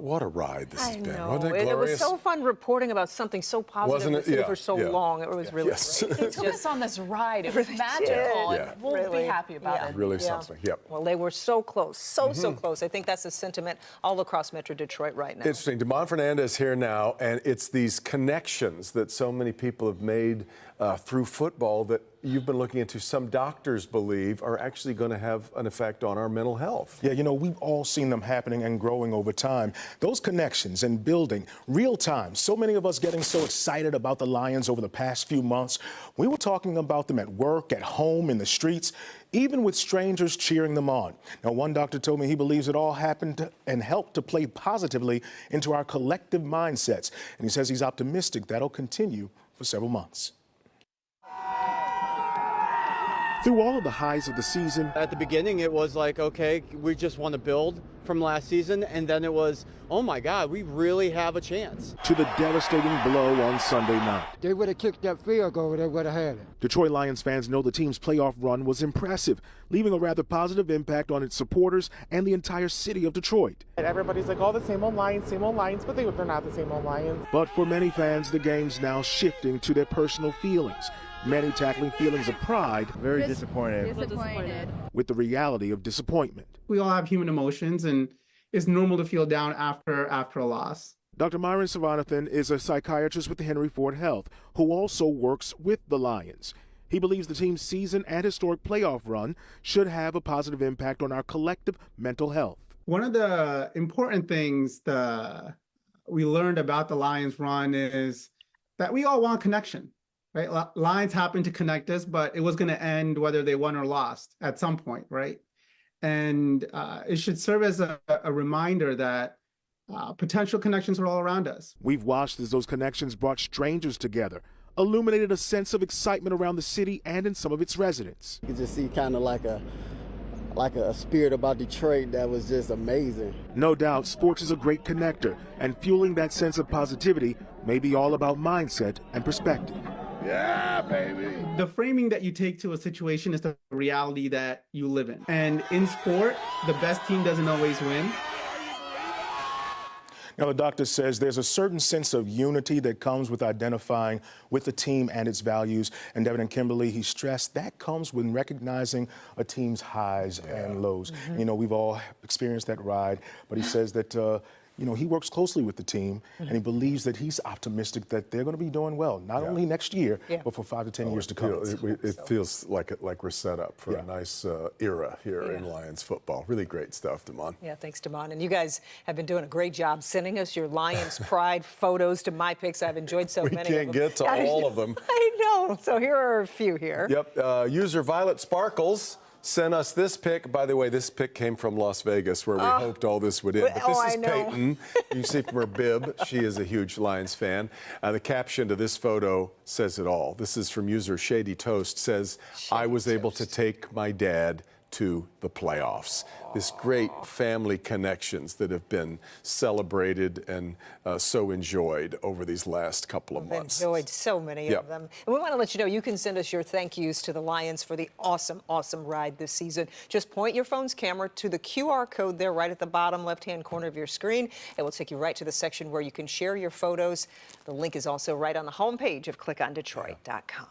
What a ride this has been. know. Wasn't it It was glorious? so fun reporting about something so positive Wasn't in it? the city Yeah, for so yeah. long. It was really Yes. great. They took us on this ride. It was Really magical, did. Yeah. and we'll Really. be happy about Yeah. it. Really Yeah. something. Yep. Well, they were so close, so close. I think that's the sentiment all across Metro Detroit right now. Interesting. Damon Fernandez here now, and it's these connections that so many people have made through football that you've been looking into. Some doctors believe are actually going to have an effect on our mental health. Yeah, you know, we've all seen them happening and growing over time. Those connections and building real time. So many of us getting so excited about the Lions over the past few months. We were talking about them at work, at home, in the streets, even with strangers cheering them on. Now, one doctor told me he believes it all happened and helped to play positively into our collective mindsets. And he says he's optimistic that'll continue for several months. Through all of the highs of the season, At the beginning, it was like, okay, we just want to build from last season. And then it was, oh my God, we really have a chance. to the devastating blow on Sunday night. They would have kicked that field goal, they would have had it. Detroit Lions fans know the team's playoff run was impressive, leaving a rather positive impact on its supporters and the entire city of Detroit. Everybody's like, oh, the same old Lions, but they're not the same old Lions. But for many fans, the game's now shifting to their personal feelings, many tackling feelings of pride Very disappointed. with the reality of disappointment. We all have human emotions, and it's normal to feel down after a loss. Dr. Myron Savanathan is a psychiatrist with Henry Ford Health, who also works with the Lions. He believes the team's season and historic playoff run should have a positive impact on our collective mental health. One of the important things we learned about the Lions run is that we all want connection, right? Lions happened to connect us, but it was going to end whether they won or lost at some point, right? And it should serve as a reminder that potential connections are all around us. We've watched as those connections brought strangers together, illuminated a sense of excitement around the city and in some of its residents. You could just see kind of like a spirit about Detroit that was just amazing. No doubt, sports is a great connector, and fueling that sense of positivity may be all about mindset and perspective. Yeah, baby. The framing that you take to a situation is the reality that you live in. And in sport, the best team doesn't always win. Now, the doctor says there's a certain sense of unity that comes with identifying with the team and its values. And Devin and Kimberly, he stressed that comes when recognizing a team's highs and lows. You know, we've all experienced that ride, but he says that, you know, he works closely with the team, and he believes that he's optimistic that they're going to be doing well, not only next year, but for 5 to 10 years to come. It feels like we're set up for a nice era here in Lions football. Really great stuff, Damon. Yeah, thanks, Damon. And you guys have been doing a great job sending us your Lions Pride photos to my pics. I've enjoyed so many of them. We can't get to all of them. I know. So here are a few here. Yep. User Violet Sparkles sent us this pic. By the way, this pic came from Las Vegas, where we hoped all this would end. But this is Peyton. You can see from her bib, she is a huge Lions fan. The caption to this photo says it all. This is from user Shady Toast. Says, I was able to take my dad to the playoffs. This great family connections that have been celebrated and so enjoyed over these last couple of months. Enjoyed so many of them. And we want to let you know you can send us your thank yous to the Lions for the awesome, awesome ride this season. Just point your phone's camera to the QR code there right at the bottom left-hand corner of your screen. It will take you right to the section where you can share your photos. The link is also right on the homepage of clickondetroit.com.